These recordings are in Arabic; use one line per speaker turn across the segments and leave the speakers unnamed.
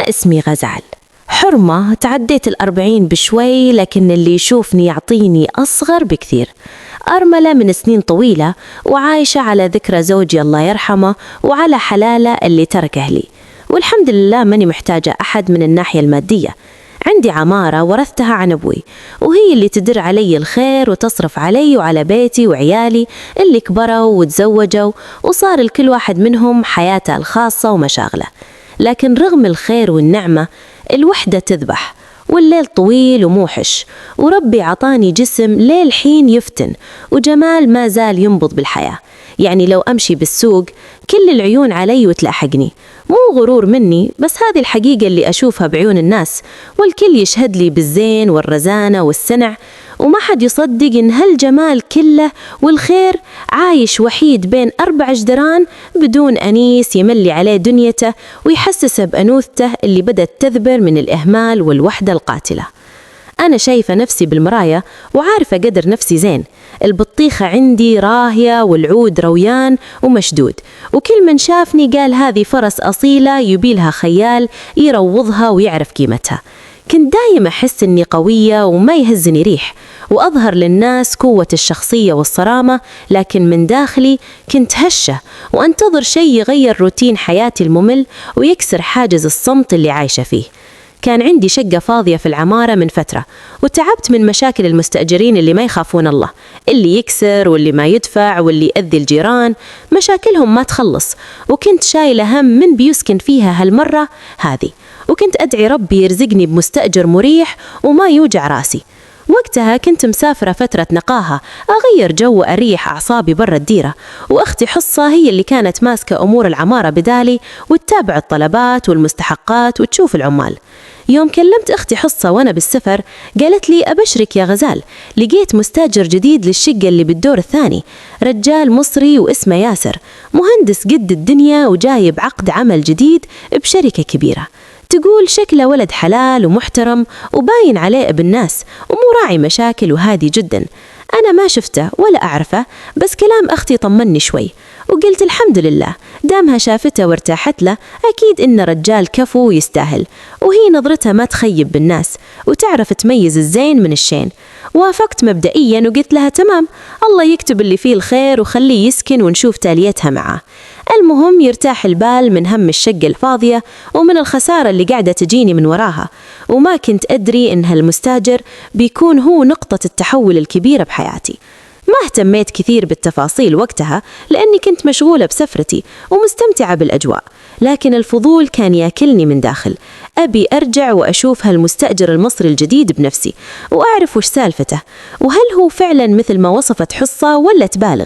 اسمي غزال، حرمة، تعديت 40 بشوي، لكن اللي يشوفني يعطيني أصغر بكثير. أرملة من سنين طويلة وعايشة على ذكرى زوجي الله يرحمه وعلى حلاله اللي تركه لي، والحمد لله ماني محتاجة أحد من الناحية المادية. عندي عمارة ورثتها عن أبوي، وهي اللي تدر علي الخير وتصرف علي وعلى بيتي وعيالي اللي كبروا وتزوجوا وصار الكل واحد منهم حياته الخاصة ومشاغله. لكن رغم الخير والنعمة الوحدة تذبح، والليل طويل وموحش، وربي عطاني جسم ليل حين يفتن، وجمال ما زال ينبض بالحياة. يعني لو أمشي بالسوق كل العيون علي وتلاحقني، مو غرور مني، بس هذه الحقيقة اللي أشوفها بعيون الناس، والكل يشهد لي بالزين والرزانة والسنع، وما حد يصدق إن هالجمال كله والخير عايش وحيد بين 4 جدران بدون أنيس يملي عليه دنيته ويحسسه بأنوثته اللي بدت تذبر من الإهمال والوحدة القاتلة. أنا شايفة نفسي بالمراية وعارفة قدر نفسي زين، البطيخة عندي راهية والعود رويان ومشدود، وكل من شافني قال هذه فرس أصيلة يبيلها خيال يروضها ويعرف قيمتها. كنت دايما أحس إني قوية وما يهزني ريح، وأظهر للناس قوة الشخصية والصرامة، لكن من داخلي كنت هشة وأنتظر شيء يغير روتين حياتي الممل ويكسر حاجز الصمت اللي عايشة فيه. كان عندي شقة فاضية في العمارة من فترة، وتعبت من مشاكل المستأجرين اللي ما يخافون الله، اللي يكسر واللي ما يدفع واللي يأذي الجيران، مشاكلهم ما تخلص. وكنت شايلة هم من بيسكن فيها هالمرة هذه، وكنت أدعي ربي يرزقني بمستأجر مريح وما يوجع راسي. وقتها كنت مسافرة فترة نقاهة، أغير جو أريح أعصابي برا الديرة، وأختي حصة هي اللي كانت ماسكة أمور العمارة بدالي وتتابع الطلبات والمستحقات وتشوف العمال. يوم كلمت أختي حصة وأنا بالسفر قالت لي أبشرك يا غزال، لقيت مستاجر جديد للشقة اللي بالدور الثاني، رجال مصري واسمه ياسر، مهندس قد الدنيا وجايب عقد عمل جديد بشركة كبيرة. تقول شكله ولد حلال ومحترم وباين عليه ابن ناس ومو راعي مشاكل وهادي جدا. أنا ما شفته ولا أعرفه، بس كلام أختي طمني شوي، وقلت الحمد لله دامها شافته وارتاحت له، أكيد إنه رجال كفو ويستاهل، وهي نظرتها ما تخيب بالناس وتعرف تميز الزين من الشين. وافقت مبدئيا وقلت لها تمام، الله يكتب اللي فيه الخير وخليه يسكن ونشوف تاليتها معه. المهم يرتاح البال من هم الشقة الفاضية ومن الخسارة اللي قاعدة تجيني من وراها. وما كنت أدري إن هالمستاجر بيكون هو نقطة التحول الكبيرة بحياتي. ما اهتميت كثير بالتفاصيل وقتها لأني كنت مشغولة بسفرتي ومستمتعة بالأجواء، لكن الفضول كان ياكلني من داخل. أبي أرجع وأشوف هالمستأجر المصري الجديد بنفسي وأعرف وش سالفته، وهل هو فعلا مثل ما وصفت حصة ولا تبالغ.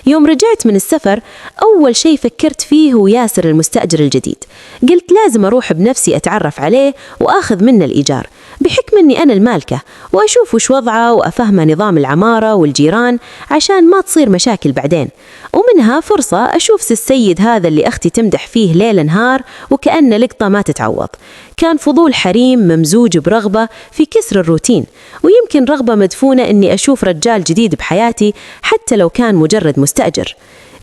يوم رجعت من السفر أول شيء فكرت فيه هو ياسر المستأجر الجديد. قلت لازم أروح بنفسي أتعرف عليه وأخذ منه الإيجار، بحكم أني أنا المالكة، وأشوف وش وضعه وأفهم نظام العمارة والجيران عشان ما تصير مشاكل بعدين، ومنها فرصة أشوف السيد هذا اللي أختي تمدح فيه ليل نهار وكأنه لقطة ما تتعوض. كان فضول حريم ممزوج برغبة في كسر الروتين، ويمكن رغبة مدفونة أني أشوف رجال جديد بحياتي حتى لو كان مجرد مستأجر.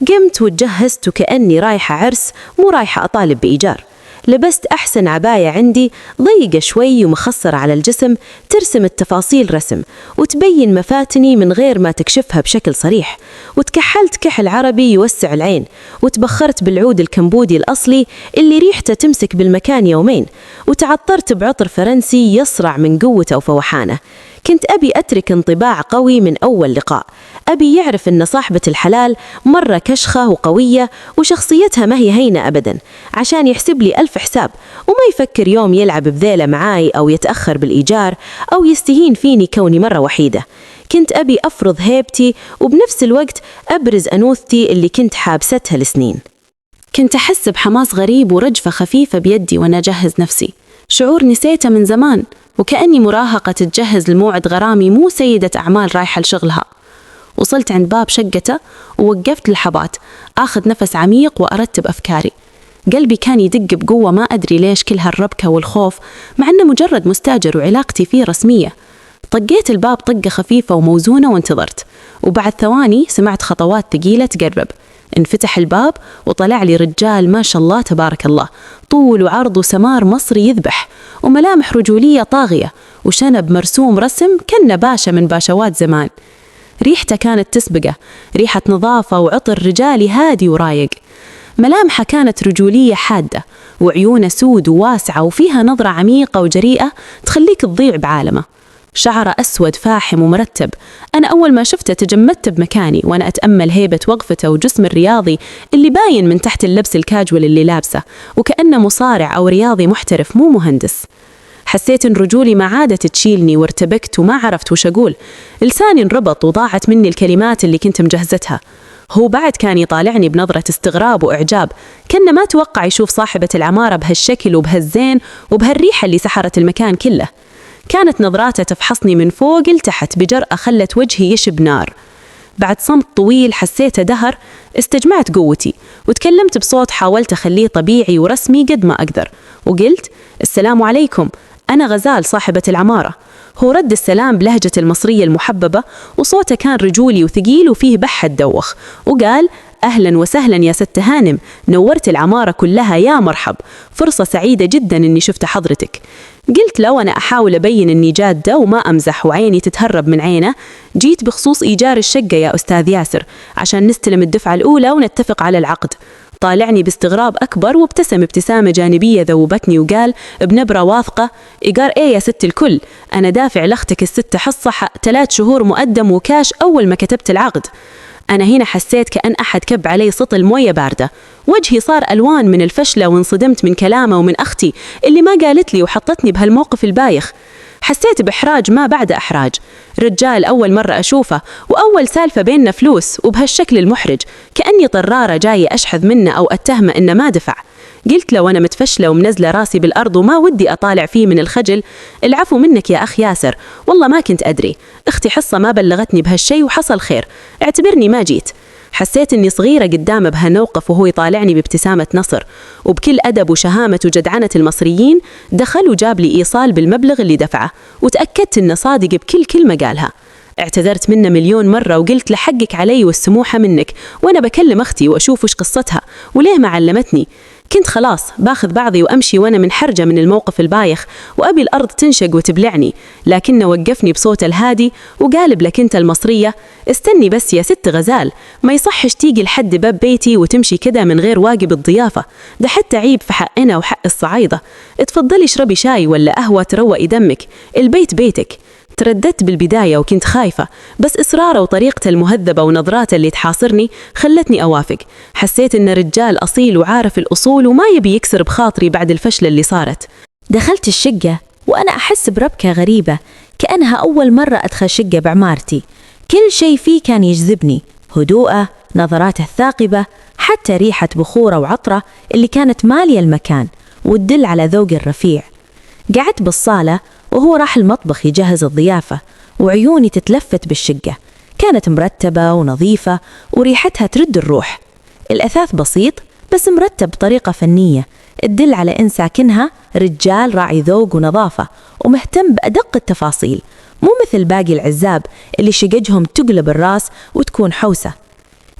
قمت وتجهزت وكأني رايحة عرس مو رايحة أطالب بإيجار. لبست أحسن عباية عندي، ضيقة شوي ومخصرة على الجسم، ترسم التفاصيل رسم وتبين مفاتني من غير ما تكشفها بشكل صريح، وتكحلت كحل عربي يوسع العين، وتبخرت بالعود الكمبودي الأصلي اللي ريحته تمسك بالمكان يومين، وتعطرت بعطر فرنسي يصرع من قوته وفوحانه. كنت أبي أترك انطباع قوي من أول لقاء، أبي يعرف أن صاحبة الحلال مرة كشخة وقوية وشخصيتها ما هي هينة أبدا، عشان يحسب لي 1000 حساب وما يفكر يوم يلعب بذيلة معاي أو يتأخر بالإيجار أو يستهين فيني كوني مرة وحيدة. كنت أبي أفرض هيبتي وبنفس الوقت أبرز أنوثتي اللي كنت حابستها لسنين. كنت أحس بحماس غريب ورجفة خفيفة بيدي وأنا أجهز نفسي، شعور نسيته من زمان، وكأني مراهقة تتجهز لموعد غرامي مو سيدة أعمال رايحة لشغلها. وصلت عند باب شقته ووقفت للحظات آخذ نفس عميق وأرتب أفكاري. قلبي كان يدق بقوة، ما أدري ليش كل هالربكة والخوف مع أنه مجرد مستاجر وعلاقتي فيه رسمية. طقيت الباب طقة خفيفة وموزونة وانتظرت، وبعد ثواني سمعت خطوات ثقيلة تقرب.
انفتح الباب وطلع لي رجال ما شاء الله تبارك الله، طول وعرض وسمار مصري يذبح، وملامح رجولية طاغية، وشنب مرسوم رسم كأنه باشا من باشوات زمان. ريحته كانت تسبقه، ريحة نظافة وعطر رجالي هادي ورايق. ملامحه كانت رجولية حادة، وعيونه سود وواسعة وفيها نظرة عميقة وجريئة تخليك تضيع بعالمه. شعره أسود فاحم ومرتب. أنا أول ما شفته تجمدت بمكاني وأنا أتأمل هيبة وقفته وجسم الرياضي اللي باين من تحت اللبس الكاجوال اللي لابسه، وكأنه مصارع أو رياضي محترف مو مهندس. حسيت إن رجولي ما عادت تشيلني وارتبكت وما عرفت وش أقول. لساني انربط وضاعت مني الكلمات اللي كنت مجهزتها. هو بعد كان يطالعني بنظرة استغراب وإعجاب، كأنه ما توقع يشوف صاحبة العمارة بهالشكل وبهالزين وبهالريحة اللي سحرت المكان كله. كانت نظراته تفحصني من فوق لتحت بجرأة خلت وجهي يشب نار. بعد صمت طويل حسيته دهر، استجمعت قوتي وتكلمت بصوت حاولت أخليه طبيعي ورسمي قد ما أقدر، وقلت: السلام عليكم، أنا غزال صاحبة العمارة. هو رد السلام بلهجة المصرية المحببة، وصوته كان رجولي وثقيل وفيه بحة دوخ، وقال: أهلا وسهلا يا ست هانم، نورت العمارة كلها، يا مرحب، فرصة سعيدة جدا أني شفت حضرتك. قلت له وأنا أحاول أبين أني جادة وما أمزح وعيني تتهرب من عينه: جيت بخصوص إيجار الشقة يا أستاذ ياسر، عشان نستلم الدفعة الأولى ونتفق على العقد. طالعني باستغراب أكبر وابتسم ابتسامة جانبية ذوبتني وقال بنبرة واثقة: إيجار إيه يا ست الكل؟ أنا دافع لأختك الست حصة 3 شهور مقدم وكاش أول ما كتبت العقد. أنا هنا حسيت كأن أحد كب علي سطل موية باردة، وجهي صار ألوان من الفشلة وانصدمت من كلامه ومن أختي اللي ما قالت لي وحطتني بهالموقف البايخ. حسيت بإحراج ما بعد إحراج، رجال أول مرة أشوفه وأول سالفة بيننا فلوس وبهالشكل المحرج، كأني طرارة جاية أشحذ منه أو أتهمه إنه ما دفع. قلت له وأنا متفشلة ومنزلة راسي بالأرض وما ودي أطالع فيه من الخجل: العفو منك يا أخ ياسر، والله ما كنت أدري، أختي حصة ما بلغتني بهالشي وحصل خير، اعتبرني ما جيت. حسيت إني صغيرة قدامه بهالموقف وهو يطالعني بابتسامة نصر، وبكل أدب وشهامة وجدعنة المصريين دخل وجاب لي إيصال بالمبلغ اللي دفعه، وتأكدت إنه صادق بكل كلمة قالها. اعتذرت منه مليون مرة وقلت لحقك علي والسموحة منك، وأنا بكلم أختي وأشوف وش قصتها وليه ما علمتني. كنت خلاص باخذ بعضي وأمشي وأنا منحرجة من الموقف البايخ وأبي الأرض تنشق وتبلعني، لكنه وقفني بصوت الهادي وقال بلكنته المصرية: استني بس يا ست غزال، ما يصحش تيجي لحد باب بيتي وتمشي كذا من غير واجب الضيافة، ده حتى عيب في حقنا وحق الصعايدة. اتفضلي اشربي شاي ولا قهوة تروقي دمك، البيت بيتك. ترددت بالبداية وكنت خايفة، بس إصراره وطريقته المهذبة ونظراته اللي تحاصرني خلتني أوافق. حسيت إنه رجال أصيل وعارف الأصول وما يبي يكسر بخاطري بعد الفشلة اللي صارت.
دخلت الشقة وأنا أحس بربكة غريبة، كأنها أول مرة أدخل شقة بعمارتي. كل شيء فيه كان يجذبني، هدوءه، نظراته الثاقبة، حتى ريحة بخورة وعطرة اللي كانت مالية المكان وتدل على ذوقي الرفيع. قعدت بالصالة وهو راح المطبخ يجهز الضيافة، وعيوني تتلفت بالشقة. كانت مرتبة ونظيفة وريحتها ترد الروح. الأثاث بسيط بس مرتب بطريقة فنية تدل على إن ساكنها رجال راعي ذوق ونظافة ومهتم بأدق التفاصيل، مو مثل باقي العزاب اللي شقجهم تقلب الراس وتكون حوسة.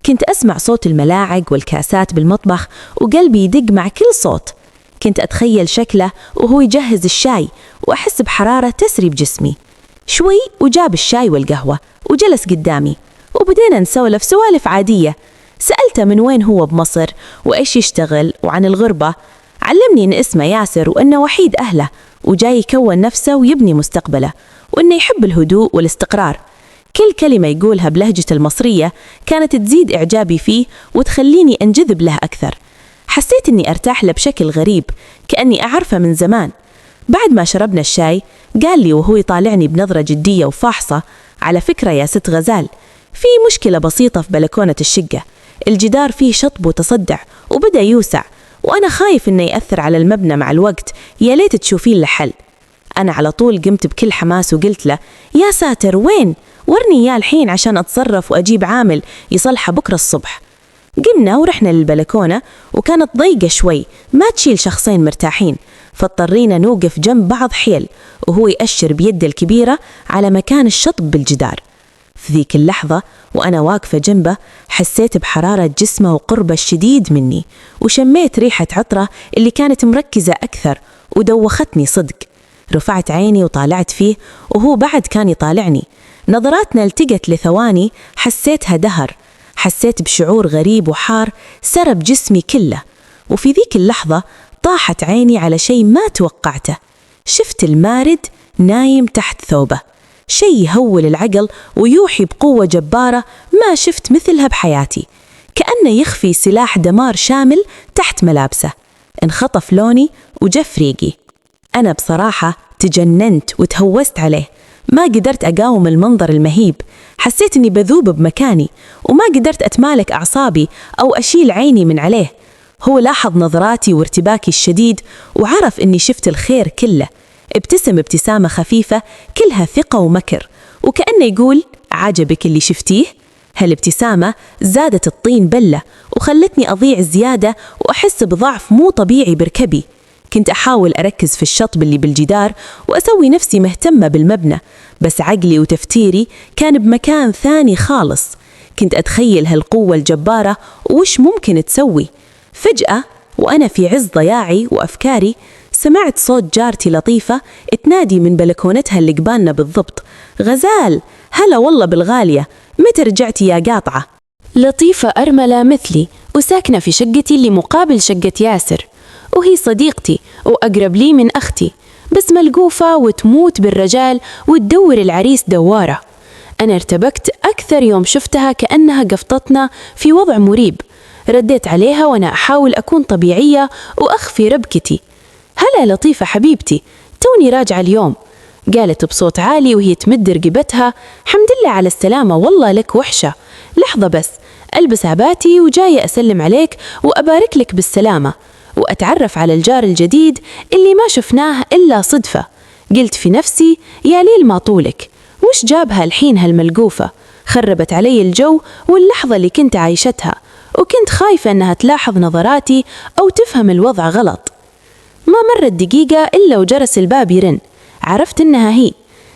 كنت أسمع صوت الملاعق والكاسات بالمطبخ وقلبي يدق مع كل صوت. كنت أتخيل شكله وهو يجهز الشاي وأحس بحرارة تسري بجسمي. شوي وجاب الشاي والقهوة وجلس قدامي وبدينا نسولف سوالف عادية. سألته من وين هو بمصر وإيش يشتغل وعن الغربة. علمني إن اسمه ياسر وإنه وحيد أهله وجاي يكون نفسه ويبني مستقبله، وإنه يحب الهدوء والاستقرار. كل كلمة يقولها بلهجة المصرية كانت تزيد إعجابي فيه وتخليني أنجذب له أكثر. حسيت إني أرتاح له بشكل غريب، كأني أعرفه من زمان. بعد ما شربنا الشاي قال لي وهو يطالعني بنظرة جدية وفاحصة: على فكرة يا ست غزال، في مشكلة بسيطة في بلكونة الشقة، الجدار فيه شطب وتصدع وبدأ يوسع، وأنا خايف إنه يأثر على المبنى مع الوقت، يا ليت تشوفين له حل. أنا على طول قمت بكل حماس وقلت له: يا ساتر، وين؟ ورني إياه الحين عشان أتصرف وأجيب عامل يصلحه بكرة الصبح. قمنا ورحنا للبلكونة وكانت ضيقة شوي ما تشيل شخصين مرتاحين، فاضطرينا نوقف جنب بعض حيل وهو يأشر بيده الكبيرة على مكان الشطب بالجدار. في ذيك اللحظة وأنا واقفة جنبه حسيت بحرارة جسمه وقربه الشديد مني، وشميت ريحة عطرة اللي كانت مركزة أكثر ودوختني صدق. رفعت عيني وطالعت فيه وهو بعد كان يطالعني. نظراتنا التقت لثواني، حسيتها دهر، حسيت بشعور غريب وحار سرب جسمي كله. وفي ذيك اللحظة طاحت عيني على شيء ما توقعته. شفت المارد نايم تحت ثوبه، شيء يهول العقل ويوحي بقوة جبارة ما شفت مثلها بحياتي، كأنه يخفي سلاح دمار شامل تحت ملابسه. انخطف لوني وجف ريقي. أنا بصراحة تجننت وتهوست عليه، ما قدرت أقاوم المنظر المهيب، حسيت أني بذوب بمكاني وما قدرت أتمالك أعصابي أو أشيل عيني من عليه. هو لاحظ نظراتي وارتباكي الشديد وعرف أني شفت الخير كله. ابتسم ابتسامة خفيفة كلها ثقة ومكر، وكأنه يقول عجبك اللي شفتيه؟ هالابتسامة زادت الطين بلة وخلتني أضيع زيادة وأحس بضعف مو طبيعي بركبي. كنت أحاول أركز في الشطب اللي بالجدار وأسوي نفسي مهتمة بالمبنى، بس عقلي وتفكيري كان بمكان ثاني خالص. كنت أتخيل هالقوة الجبارة وش ممكن تسوي. فجأة وأنا في عز ضياعي وأفكاري سمعت صوت جارتي لطيفة تنادي من بلكونتها اللي قبالنا بالضبط: غزال، هلا والله بالغالية، متى رجعتي يا قاطعة؟
لطيفة أرملة مثلي وساكنة في شقتي اللي مقابل شقة ياسر، وهي صديقتي وأقرب لي من أختي، بس ملقوفة وتموت بالرجال وتدور العريس دوارة. أنا ارتبكت أكثر يوم شفتها، كأنها قفطتنا في وضع مريب. رديت عليها وأنا أحاول أكون طبيعية وأخفي ربكتي: هلا لطيفة حبيبتي، توني راجعة اليوم. قالت بصوت عالي وهي تمد رقبتها: حمد الله على السلامة، والله لك وحشة. لحظة بس، ألبس عباتي وجاية أسلم عليك وأبارك لك بالسلامة وأتعرف على الجار الجديد اللي ما شفناه إلا صدفة. قلت في نفسي: يا ليل ما طولك، وش جابها الحين هالملقوفة؟ خربت علي الجو واللحظة اللي كنت عايشتها، وكنت خايفة أنها تلاحظ نظراتي أو تفهم الوضع غلط. ما مرت دقيقة إلا وجرس الباب يرن. عرفت إنها هي.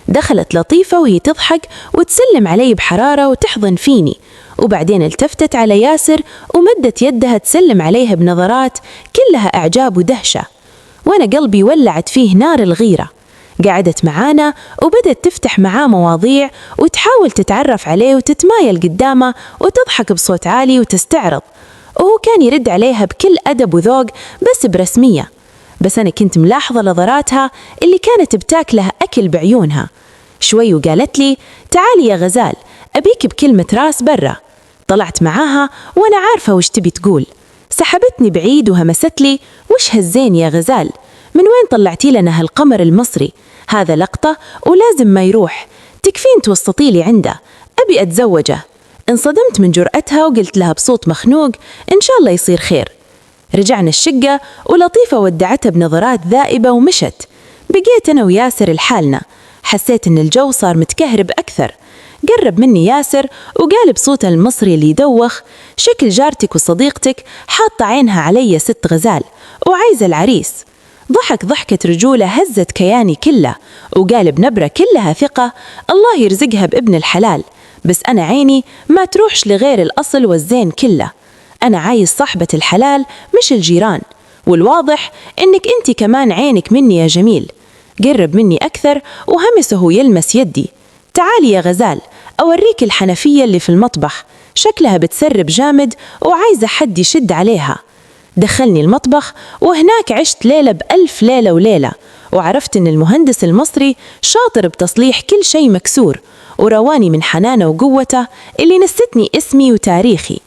دخلت لطيفة وهي تضحك وتسلم علي بحرارة وتحضن فيني، وبعدين التفتت على ياسر ومدت يدها تسلم عليها بنظرات كلها إعجاب ودهشة، وأنا قلبي ولعت فيه نار الغيرة. قعدت معانا وبدت تفتح معاه مواضيع وتحاول تتعرف عليه وتتمايل قدامه وتضحك بصوت عالي وتستعرض، وهو كان يرد عليها بكل أدب وذوق بس برسمية. بس أنا كنت ملاحظة نظراتها اللي كانت بتاكلها أكل بعيونها. شوي وقالت لي: تعالي يا غزال، أبيك بكلمة راس برا. طلعت معاها وأنا عارفة وش تبي تقول. سحبتني بعيد وهمست لي: وش هالزين يا غزال؟ من وين طلعتي لنا هالقمر المصري؟ هذا لقطة ولازم ما يروح، تكفين توسطي لي عنده، أبي أتزوجه. انصدمت من جرأتها وقلت لها بصوت مخنوق: إن شاء الله يصير خير. رجعنا الشقة ولطيفة ودعتها بنظرات ذائبة ومشت. بقيت أنا وياسر لحالنا. حسيت إن الجو صار متكهرب أكثر. قرب مني ياسر وقال بصوته المصري اللي يدوخ: شكل جارتك وصديقتك حاطة عينها علي ست غزال وعايزة العريس. ضحك ضحكة رجولة هزت كياني كله، وقال بنبرة كلها ثقة: الله يرزقها بابن الحلال، بس أنا عيني ما تروحش لغير الأصل والزين كله. أنا عايز صاحبة الحلال مش الجيران، والواضح إنك أنت كمان عينك مني يا جميل. قرب مني أكثر وهمسه يلمس يدي: تعالي يا غزال، أوريك الحنفية اللي في المطبخ، شكلها بتسرب جامد وعايزة حد يشد عليها. دخلني المطبخ وهناك عشت ليلة بألف ليلة وليلة، وعرفت إن المهندس المصري شاطر بتصليح كل شيء مكسور، ورواني من حنانه وقوته اللي نستني اسمي وتاريخي.